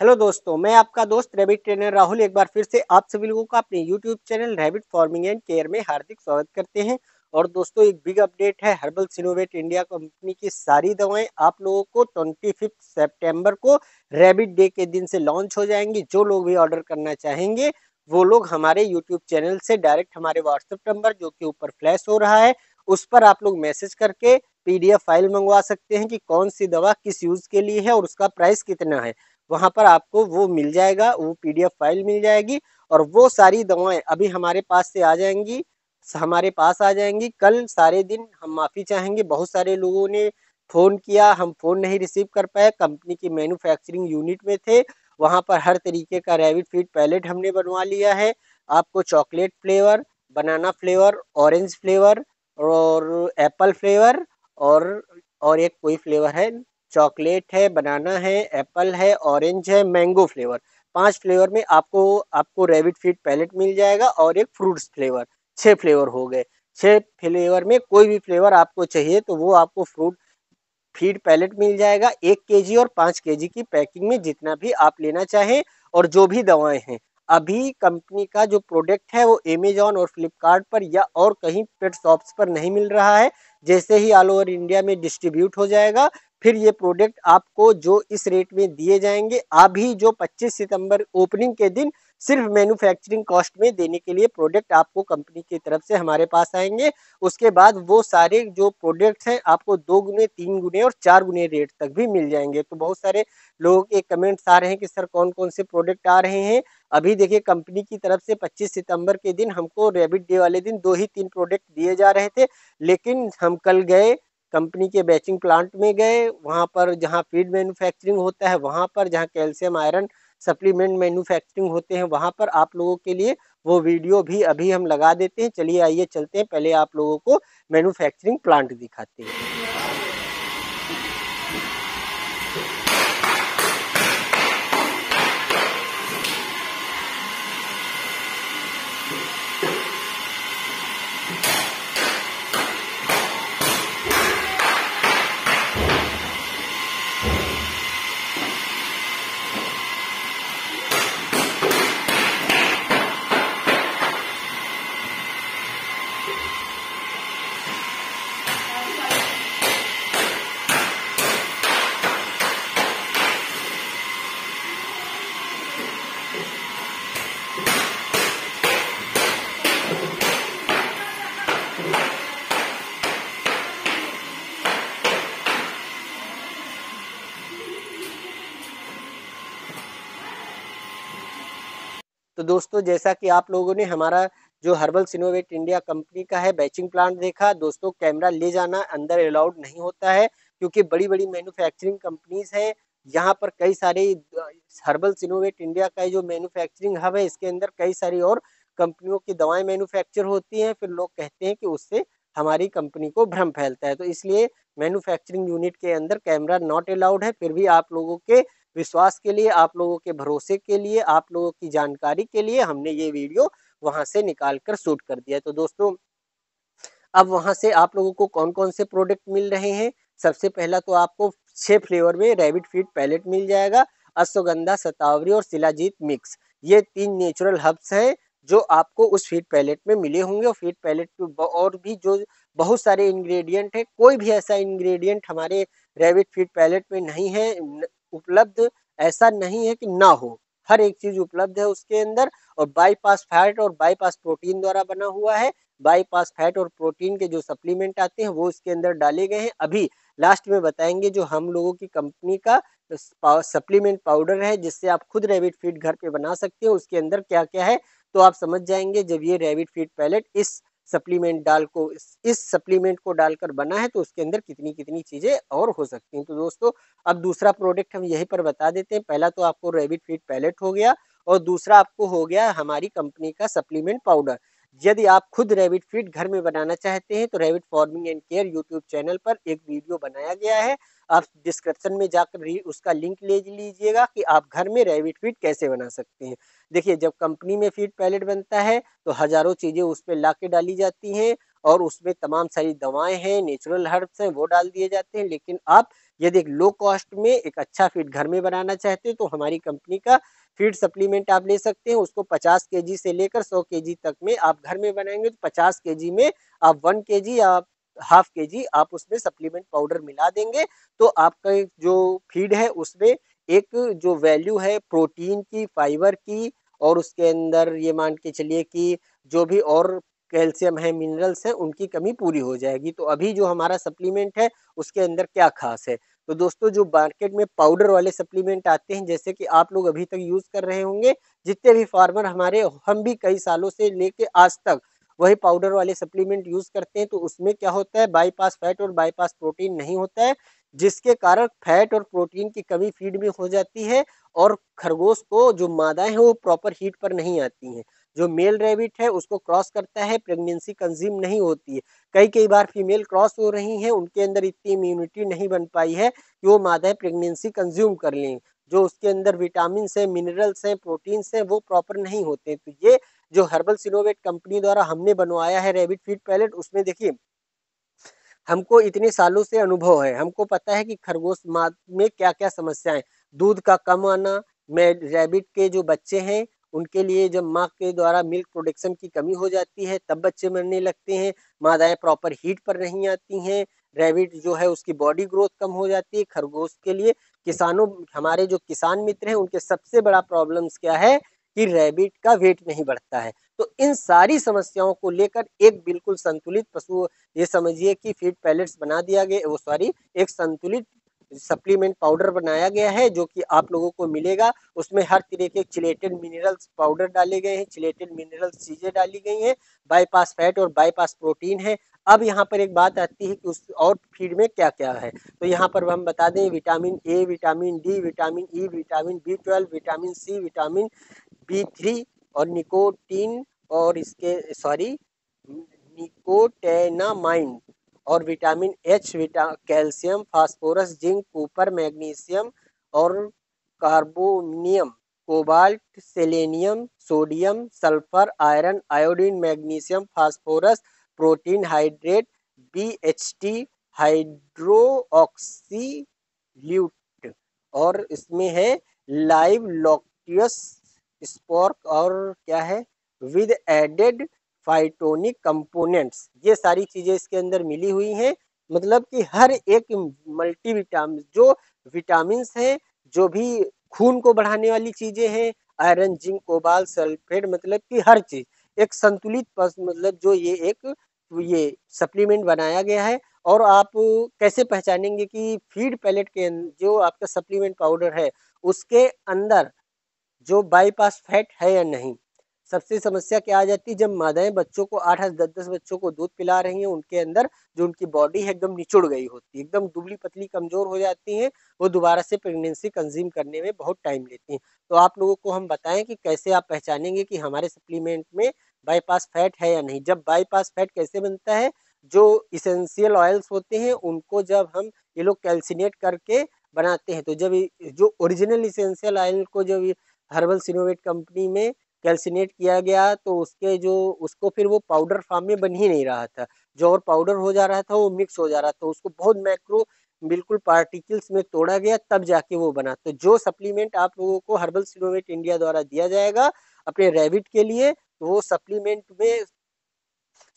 Hello दोस्तों, मैं आपका दोस्त रैबिट ट्रेनर राहुल एक बार फिर से आप सभी लोगों का अपने YouTube channel rabbit farming and care में हार्दिक स्वागत करते हैं। और दोस्तों, एक बिग अपडेट है। हर्बल सिनोवेट इंडिया कंपनी की सारी दवाएं आप लोगों को 25 सितंबर को रैबिट डे के दिन से लॉन्च हो जाएंगी। जो लोग भी ऑर्डर करना चाहेंगे वो लोग हमारे यूट्यूब चैनल से डायरेक्ट हमारे व्हाट्सएप नंबर जो कि ऊपर फ्लैश हो रहा है उस पर आप लोग मैसेज करके पीडीएफ फाइल मंगवा सकते हैं कि कौन सी दवा किस यूज के लिए है और उसका प्राइस कितना है। वहां पर आपको वो मिल जाएगा, वो पीडीएफ फाइल मिल जाएगी और वो सारी दवाएं अभी हमारे पास से आ जाएंगी, हमारे पास आ जाएंगी कल सारे दिन। हम माफी चाहेंगे, बहुत सारे लोगों ने फोन किया, हम फोन नहीं रिसीव कर पाए। कंपनी की मैन्युफैक्चरिंग यूनिट में थे, वहां पर हर तरीके का रैबिट फीड पैलेट हमने बनवा लिया है। आपको chocolate flavour, banana flavour, orange flavour और एप्पल फ्लेवर और एक कोई फ्लेवर है, चॉकलेट है, बनाना है, एप्पल है, ऑरेंज है, मैंगो फ्लेवर। 5 फ्लेवर में आपको आपको रैबिट फीड पैलेट मिल जाएगा और एक फ्रूट्स फ्लेवर। 6 फ्लेवर हो गए। 6 फ्लेवर में कोई भी फ्लेवर आपको चाहिए तो वो आपको फ्रूट फीड पैलेट मिल जाएगा 1 केजी और 5 केजी की पैकिंग में, जितना भी आप लेना चाहें। और जो भी दवाएं हैं, अभी कंपनी का जो प्रोडक्ट है वो अमेजॉन और फ्लिपकार्ट पर या और कहीं पेट शॉप्स पर नहीं मिल रहा है। जैसे ही ऑल ओवर इंडिया में डिस्ट्रीब्यूट हो जाएगा फिर ये प्रोडक्ट आपको जो इस रेट में दिए जाएंगे, अभी जो 25 सितंबर ओपनिंग के दिन सिर्फ मैन्युफैक्चरिंग कॉस्ट में देने के लिए प्रोडक्ट आपको कंपनी की तरफ से हमारे पास आएंगे। उसके बाद वो सारे जो प्रोडक्ट्स हैं आपको 2 गुने, 3 गुने और 4 गुने रेट तक भी मिल जाएंगे। तो बहुत सारे लोगों के कमेंट्स आ रहे हैं कि सर कौन कौन से प्रोडक्ट आ रहे हैं। अभी देखिए, कंपनी की तरफ से 25 सितंबर के दिन हमको रैबिट डे वाले दिन 2 ही 3 प्रोडक्ट दिए जा रहे थे, लेकिन हम कल गए कंपनी के बैचिंग प्लांट में, गए वहां पर जहां फीड मैन्युफैक्चरिंग होता है, वहां पर जहां कैल्शियम आयरन सप्लीमेंट मैन्युफैक्चरिंग होते हैं, वहां पर आप लोगों के लिए वो वीडियो भी अभी हम लगा देते हैं। चलिए आइए चलते हैं, पहले आप लोगों को मैन्युफैक्चरिंग प्लांट दिखाते हैं। तो दोस्तों, जैसा कि आप लोगों ने हमारा जो हर्बल सिनोवेट इंडिया कंपनी का है बैचिंग प्लांट देखा, दोस्तों कैमरा ले जाना अंदर अलाउड नहीं होता है क्योंकि बड़ी बड़ी मैन्युफैक्चरिंग कंपनीज हैं। यहाँ पर कई सारे हर्बल सिनोवेट इंडिया का जो मैन्युफैक्चरिंग हब है, इसके अंदर कई सारी और कंपनियों की दवाएं मैन्युफैक्चर होती हैं। फिर लोग कहते हैं कि उससे हमारी कंपनी को भ्रम फैलता है, तो इसलिए मैन्युफैक्चरिंग यूनिट के अंदर कैमरा नॉट अलाउड है। फिर भी आप लोगों के विश्वास के लिए, आप लोगों के भरोसे के लिए, आप लोगों की जानकारी के लिए हमने ये वीडियो वहां से निकाल कर शूट कर दिया। तो दोस्तों, अब वहां से आप लोगों को कौन कौन से प्रोडक्ट मिल रहे हैं। सबसे पहला तो आपको 6 फ्लेवर में रैबिट फीड पैलेट मिल जाएगा। अश्वगंधा, शतावरी और शिलाजीत मिक्स, ये 3 नेचुरल हर्ब्स हैं जो आपको उस फीड पैलेट में मिले होंगे। और फीड पैलेट में और भी जो बहुत सारे इंग्रेडिएंट है, कोई भी ऐसा इंग्रेडिएंट हमारे रैबिट फीड पैलेट में नहीं है उपलब्ध। ऐसा नहीं है कि ना हो, हर एक चीज उपलब्ध है उसके अंदर। और बाईपास फैट और बाईपास प्रोटीन द्वारा बना हुआ है। बाईपास फैट और प्रोटीन के जो सप्लीमेंट आते हैं वो इसके अंदर डाले गए हैं। अभी लास्ट में बताएंगे जो हम लोगों की कंपनी का सप्लीमेंट पाउडर है जिससे आप खुद रैबिट फीड घर पे बना सकते हो, उसके अंदर क्या क्या है तो आप समझ जाएंगे जब ये रैबिट फीड पैलेट इस सप्लीमेंट को डालकर बना है तो उसके अंदर कितनी कितनी चीजें और हो सकती हैं। तो दोस्तों, अब दूसरा प्रोडक्ट हम यहीं पर बता देते हैं। पहला तो आपको रैबिट फीड पैलेट हो गया और दूसरा आपको हो गया हमारी कंपनी का सप्लीमेंट पाउडर। यदि आप खुद रैबिट फीड घर में बनाना चाहते हैं तो rabbit farming and care YouTube channel पर एक वीडियो बनाया गया है, आप डिस्क्रिप्शन में जाकर उसका लिंक ले लीजिएगा कि आप घर में रैबिट फीड कैसे बना सकते हैं। देखिए, जब कंपनी में फीड पैलेट बनता है तो हजारों चीजें उस पर ला के डाली जाती हैं और उसमें तमाम सारी दवाएं हैं, नेचुरल हर्ब्स हैं, वो डाल दिए जाते हैं। लेकिन आप यदि एक लो कॉस्ट में एक अच्छा फीड घर में बनाना चाहते हैं तो हमारी कंपनी का फीड सप्लीमेंट आप ले सकते हैं। उसको 50 केजी से लेकर 100 केजी तक में आप घर में बनाएंगे तो 50 केजी में आप 1 केजी या हाफ केजी आप उसमें सप्लीमेंट पाउडर मिला देंगे, तो आपका जो फीड है उसमें एक जो वैल्यू है प्रोटीन की, फाइबर की, और उसके अंदर ये मान के चलिए कि जो भी और कैल्शियम है, मिनरल्स हैं, उनकी कमी पूरी हो जाएगी। तो अभी जो हमारा सप्लीमेंट है उसके अंदर क्या खास है, तो दोस्तों जो मार्केट में पाउडर वाले सप्लीमेंट आते हैं जैसे कि आप लोग अभी तक यूज कर रहे होंगे, जितने भी फार्मर हमारे, हम भी कई सालों से लेके आज तक वही पाउडर वाले सप्लीमेंट यूज करते हैं, तो उसमें क्या होता है, बाईपास फैट और बाईपास प्रोटीन नहीं होता है, जिसके कारण फैट और प्रोटीन की कमी फीड में हो जाती है और खरगोश को जो मादाएं हैं वो प्रॉपर हीट पर नहीं आती हैं। जो मेल रैबिट है उसको क्रॉस करता है, प्रेगनेंसी कंज्यूम नहीं होती है। कई कई बार फीमेल क्रॉस हो रही हैं, उनके अंदर इतनी इम्यूनिटी नहीं बन पाई है कि वो मादाएं प्रेगनेंसी कंज्यूम कर लें। जो उसके अंदर विटामिन है, मिनरल्स हैं, प्रोटीन्स हैं, वो प्रॉपर नहीं होते। तो ये जो हर्बल सिनोवेट कंपनी द्वारा हमने बनवाया है रैबिट फीड पैलेट, उसमें देखिए हमको इतने सालों से अनुभव है, हमको पता है कि खरगोश माँ में क्या क्या समस्याएं, दूध का कम आना, में रैबिट के जो बच्चे हैं उनके लिए जब माँ के द्वारा मिल्क प्रोडक्शन की कमी हो जाती है तब बच्चे मरने लगते हैं, मादाएं प्रॉपर हीट पर नहीं आती हैं, रैबिट जो है उसकी बॉडी ग्रोथ कम हो जाती है। खरगोश के लिए किसानों, हमारे जो किसान मित्र हैं उनके सबसे बड़ा प्रॉब्लम्स क्या है कि रैबिट का वेट नहीं बढ़ता है। तो इन सारी समस्याओं को लेकर एक बिल्कुल संतुलित पशु, ये समझिए कि फीड पैलेट्स बना दिया गया, वो सॉरी एक संतुलित सप्लीमेंट पाउडर बनाया गया है जो कि आप लोगों को मिलेगा। उसमें हर तरह के चिलेटेड मिनरल्स पाउडर डाले गए हैं, चिलेटेड मिनरल्स चीजें डाली गई हैं, बाईपास फैट और बाईपास प्रोटीन है। अब यहाँ पर एक बात आती है कि उस और फीड में क्या क्या है, तो यहाँ पर हम बता दें vitamin A, vitamin D, vitamin E, vitamin B 12, vitamin C, vitamin B 3 और निकोटीन, और इसके सॉरी निकोटेनामाइन और vitamin H, calcium, phosphorus, zinc, copper, magnesium और carbonium, cobalt, selenium, sodium, sulphur, iron, iodine, magnesium, phosphorus, protein, hydrate, BHT, hydro oxy ल्यूट, और इसमें है live लॉक्टियस स्पोर्क, और क्या है विद एडेड फाइटोनिक कंपोनेंट्स, ये सारी चीजें इसके अंदर मिली हुई हैं। मतलब कि हर एक मल्टीविटामिन जो विटामिन है, जो भी खून को बढ़ाने वाली चीजें हैं, आयरन, जिंक, कोबाल, सल्फेट, मतलब कि हर चीज एक संतुलित मतलब जो ये सप्लीमेंट बनाया गया है। और आप कैसे पहचानेंगे कि फीड पैलेट के जो आपका सप्लीमेंट पाउडर है उसके अंदर जो बाईपास फैट है या नहीं। सबसे समस्या क्या आ जाती है, जब मादाएं बच्चों को 8-8 10-10 बच्चों को दूध पिला रही हैं, उनके अंदर जो उनकी बॉडी है एकदम निचुड़ गई होती है, एकदम दुबली पतली कमजोर हो जाती हैं, वो दोबारा से प्रेगनेंसी कंज्यूम करने में बहुत टाइम लेती हैं। तो आप लोगों को हम बताएं कि कैसे आप पहचानेंगे कि हमारे सप्लीमेंट में बाईपास फैट है या नहीं। जब बाईपास फैट कैसे बनता है, जो इसेंशियल ऑयल्स होते हैं उनको जब हम ये लोग कैल्सिनेट करके बनाते हैं, तो जब जो ओरिजिनल इसेंशियल ऑयल को जब हर्बल सिनोवेट कंपनी में कैल्सिनेट किया गया तो उसके जो उसको फिर वो पाउडर फॉर्म में बन ही नहीं रहा था, जो और पाउडर हो जा रहा था वो मिक्स हो जा रहा था, उसको बहुत मैक्रो बिल्कुल पार्टिकल्स में तोड़ा गया तब जाके वो बना। तो जो सप्लीमेंट आप लोगों को हर्बल सिनोवेट इंडिया द्वारा दिया जाएगा अपने रैबिट के लिए, तो वो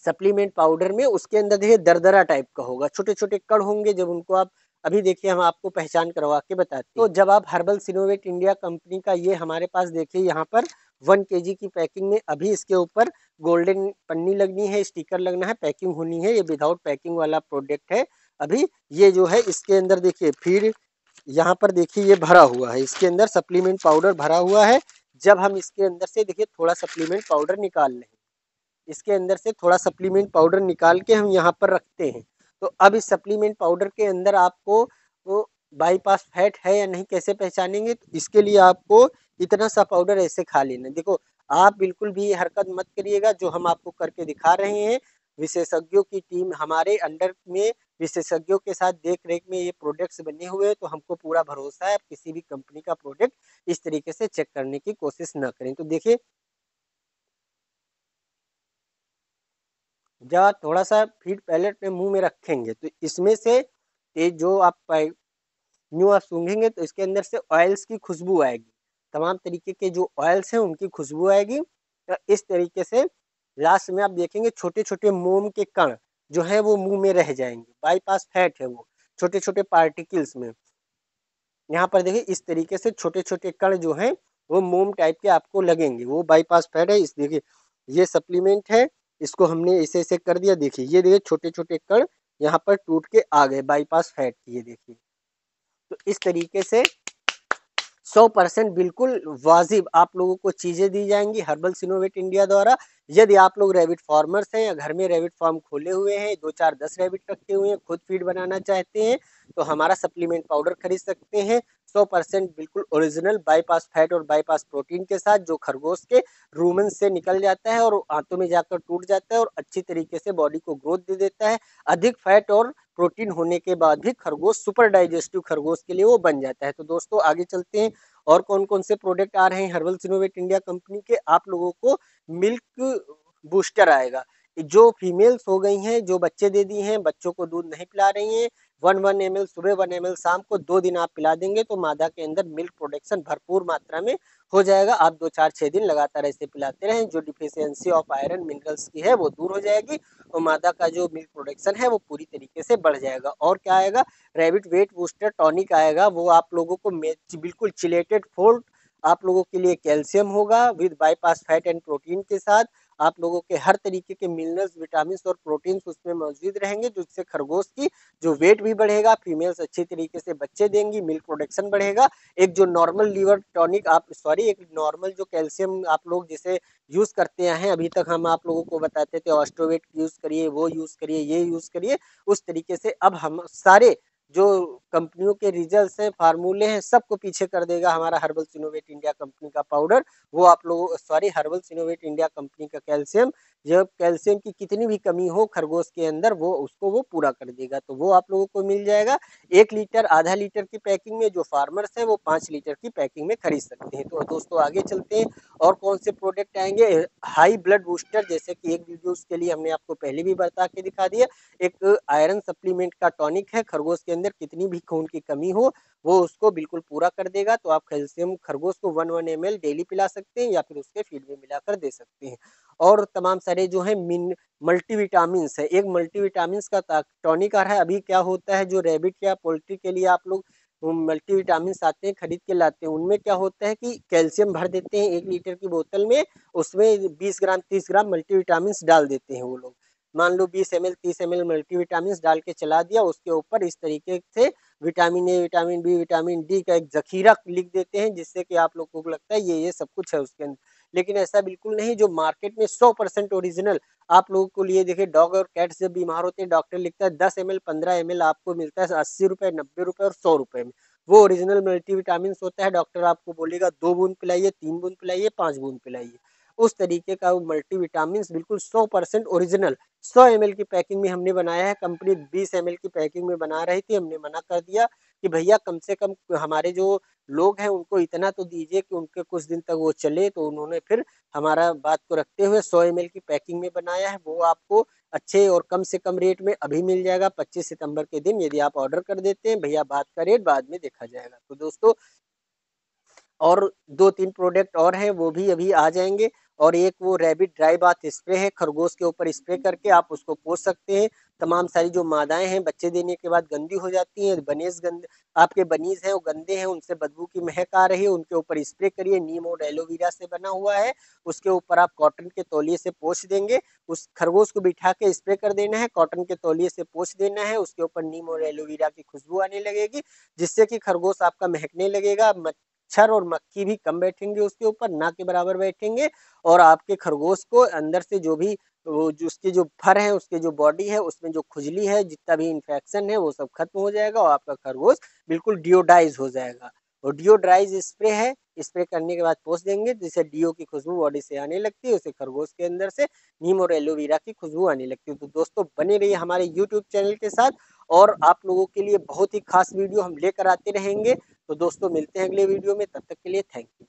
सप्लीमेंट पाउडर में उसके अंदर देखिए दरदरा टाइप का होगा, छोटे छोटे कण होंगे, जब उनको आप अभी देखिए हम आपको पहचान करवा के बताते हैं। तो जब आप हर्बल सिनोवेट इंडिया कंपनी का ये हमारे पास देखिए यहाँ पर 1 kg की पैकिंग में अभी इसके ऊपर गोल्डन पन्नी लगनी है, स्टिकर लगना है, पैकिंग होनी है, ये विदाउट पैकिंग वाला प्रोडक्ट है। अभी ये जो है इसके अंदर देखिए फिर यहाँ पर देखिए ये भरा हुआ है, इसके अंदर सप्लीमेंट पाउडर भरा हुआ है। जब हम इसके अंदर से देखिए थोड़ा सप्लीमेंट पाउडर निकाल लें, इसके अंदर से थोड़ा सप्लीमेंट पाउडर निकाल के हम यहाँ पर रखते हैं, तो अब इस सप्लीमेंट पाउडर के अंदर आपको वो बाईपास फैट है या नहीं कैसे पहचानेंगे, तो इसके लिए आपको इतना सा पाउडर ऐसे खा लेना। देखो आप बिल्कुल भी ये हरकत मत करिएगा, जो हम आपको करके दिखा रहे हैं, विशेषज्ञों की टीम हमारे अंडर में, विशेषज्ञों के साथ देख रेख में ये प्रोडक्ट्स बने हुए हैं, तो हमको पूरा भरोसा है। आप किसी भी कंपनी का प्रोडक्ट इस तरीके से चेक करने की कोशिश न करें। तो देखिए जब आप थोड़ा सा फीड पैलेट में मुंह में रखेंगे तो इसमें से ये जो आप न्यू आप सूंघेंगे तो इसके अंदर से ऑयल्स की खुशबू आएगी, तमाम तरीके के जो ऑयल्स हैं उनकी खुशबू आएगी। इस तरीके से लास्ट में आप देखेंगे छोटे छोटे मोम के कण जो है वो मुंह में रह जाएंगे, बाईपास फैट है वो, छोटे छोटे पार्टिकल्स में। यहाँ पर देखिए इस तरीके से छोटे छोटे कण जो हैं वो मोम टाइप के आपको लगेंगे, वो बाईपास फैट है। इस देखिए ये सप्लीमेंट है, इसको हमने ऐसे ऐसे कर दिया, देखिए ये देखिए छोटे छोटे कण यहाँ पर टूट के आ गए बाईपास फैट की, ये देखिए। तो इस तरीके से 100% बिल्कुल वाजिब आप लोगों को चीजें दी जाएंगी हर्बल सिनोवेट इंडिया द्वारा। यदि आप लोग रैबिट फार्मर्स हैं या घर में रैबिट फार्म खोले हुए हैं, 2 4 10 रैबिट रखे हुए हैं, खुद फीड बनाना चाहते हैं, तो हमारा सप्लीमेंट पाउडर खरीद सकते हैं 100% बिल्कुल ओरिजिनल बाईपास फैट और बाईपास प्रोटीन के साथ, जो खरगोश के रूमेन से निकल जाता है और आंतों में जाकर टूट जाता है और अच्छी तरीके से बॉडी को ग्रोथ दे देता है। अधिक फैट और प्रोटीन होने के बाद भी खरगोश सुपर डाइजेस्टिव खरगोश के लिए वो बन जाता है। तो दोस्तों आगे चलते हैं और कौन कौन से प्रोडक्ट आ रहे हैं हर्बल सिनोवेट इंडिया कंपनी के। आप लोगों को मिल्क बूस्टर आएगा, जो फीमेल्स हो गई हैं, जो बच्चे दे दी हैं, बच्चों को दूध नहीं पिला रही हैं, 1 1 ml सुबह 1 ml शाम को 2 दिन आप पिला देंगे तो मादा के अंदर मिल्क प्रोडक्शन भरपूर मात्रा में हो जाएगा। आप 2 4 6 दिन लगातार ऐसे पिलाते रहें, जो डिफिशियंसी ऑफ आयरन मिनरल्स की है वो दूर हो जाएगी और मादा का जो मिल्क प्रोडक्शन है वो पूरी तरीके से बढ़ जाएगा। और क्या आएगा, रैबिट वेट बूस्टर टॉनिक आएगा, वो आप लोगों को बिल्कुल चिलेटेड फोर्ट आप लोगों के लिए कैल्शियम होगा with bypass fat and protein के साथ। आप लोगों के हर तरीके के मिनरल्स विटामिन और प्रोटीन उसमें मौजूद रहेंगे, जिससे खरगोश की जो वेट भी बढ़ेगा, फीमेल्स अच्छी तरीके से बच्चे देंगी, मिल्क प्रोडक्शन बढ़ेगा। एक जो नॉर्मल लीवर टॉनिक आप सॉरी एक नॉर्मल जो कैल्शियम आप लोग जिसे यूज करते हैं, अभी तक हम आप लोगों को बताते थे ऑस्ट्रोवेट यूज करिए, वो यूज करिए, ये यूज करिए, उस तरीके से अब हम सारे जो कंपनियों के रिजल्ट्स हैं, फार्मूले हैं, सबको पीछे कर देगा हमारा हर्बल सिनोवेट इंडिया कंपनी का पाउडर। वो आप लोगों sorry herbal Synovate India company का कैल्शियम, जब कैल्शियम की कितनी भी कमी हो खरगोश के अंदर वो उसको वो पूरा कर देगा, तो वो आप लोगों को मिल जाएगा 1 लीटर, आधा लीटर की पैकिंग में। जो फार्मर्स हैं वो 5 लीटर की पैकिंग में खरीद सकते हैं। तो दोस्तों आगे चलते हैं और कौन से प्रोडक्ट आएंगे। हाई ब्लड बूस्टर, जैसे कि एक वीडियो के लिए हमने आपको पहले भी बता के दिखा दिया, एक आयरन सप्लीमेंट का टॉनिक है, खरगोश के अंदर कितनी भी खून की कमी हो वो उसको बिल्कुल पूरा कर देगा। तो आप कैल्शियम खरगोश को 1 1 ml डेली पिला सकते हैं या फिर उसके फीड में मिलाकर दे सकते हैं। और तमाम सारे जो है मल्टीविटामिन है, एक मल्टीविटामिन का टॉनिक आ रहा है। अभी क्या होता है, जो रैबिट या पोल्ट्री के लिए आप लोग मल्टीविटामिन आते हैं खरीद के लाते हैं, उनमें क्या होता है कि कैल्शियम भर देते हैं 1 लीटर की बोतल में, उसमें 20 ग्राम 30 ग्राम मल्टीविटामिन डाल देते हैं वो लोग। मान लो 20 ml 30 ml मल्टीविटामिन डाल के चला दिया, उसके ऊपर इस तरीके से vitamin A, vitamin B, vitamin D का एक जखीरा लिख देते हैं, जिससे कि आप लोगों को लगता है ये सब कुछ है उसके अंदर, लेकिन ऐसा बिल्कुल नहीं। जो मार्केट में 100% ओरिजिनल आप लोगों को लिए, देखिए डॉग और कैट्स जब बीमार होते हैं डॉक्टर लिखता है 10 ml 15 ml आपको मिलता है 80 रुपए, 90 रुपए और 100 रुपए में, वो ओरिजिनल मल्टीविटामिन होता है। डॉक्टर आपको बोलेगा 2 बूंद पिलाइए, 3 बूंद पिलाइए, 5 बूंद पिलाइए, उस तरीके का वो मल्टीविटामिन बिल्कुल 100% ओरिजिनल 100 ml की पैकिंग में हमने बनाया है। कंपनी 20 ml की पैकिंग में बना रही थी, हमने मना कर दिया कि भैया कम से कम हमारे जो लोग हैं उनको इतना तो दीजिए कि उनके कुछ दिन तक वो चले। तो उन्होंने फिर हमारा बात को रखते हुए 100 ml की पैकिंग में बनाया है, वो आपको अच्छे और कम से कम रेट में अभी मिल जाएगा 25 सितंबर के दिन। यदि आप ऑर्डर कर देते हैं, भैया बात का रेट बाद में देखा जाएगा। तो दोस्तों और 2 3 प्रोडक्ट और हैं वो भी अभी आ जाएंगे। और एक वो रैबिट ड्राई बाथ स्प्रे है, खरगोश के ऊपर स्प्रे करके आप उसको पोंछ सकते हैं। तमाम सारी जो मादाएं हैं बच्चे देने के बाद गंदी हो जाती हैं, बनीज गंद आपके बनीज हैं वो गंदे हैं, उनसे बदबू की महक आ रही है, उनके ऊपर स्प्रे करिए, नीम और एलोवेरा से बना हुआ है। उसके ऊपर आप कॉटन के तौलिए से पोंछ देंगे, उस खरगोश को बिठा के स्प्रे कर देना है, कॉटन के तौलिए से पोंछ देना है, उसके ऊपर नीम और एलोवेरा की खुशबू आने लगेगी, जिससे कि खरगोश आपका महकने लगेगा। मच्छर और मक्खी भी कम बैठेंगे उसके ऊपर, ना के बराबर बैठेंगे। और आपके खरगोश को अंदर से जो भी वो जो उसके जो फर है, उसके जो बॉडी है, उसमें जो खुजली है, जितना भी इन्फेक्शन है वो सब खत्म हो जाएगा और आपका खरगोश बिल्कुल डियोडाइज हो जाएगा। और डियोड्राइज स्प्रे है, स्प्रे करने के बाद पोंछ देंगे, जिससे डीओ की खुशबू बॉडी से आने लगती है, उसे खरगोश के अंदर से नीम और एलोवेरा की खुशबू आने लगती है। तो दोस्तों बने रहिए हमारे यूट्यूब चैनल के साथ, और आप लोगों के लिए बहुत ही खास वीडियो हम लेकर आते रहेंगे। तो दोस्तों मिलते हैं अगले वीडियो में, तब तक के लिए थैंक यू।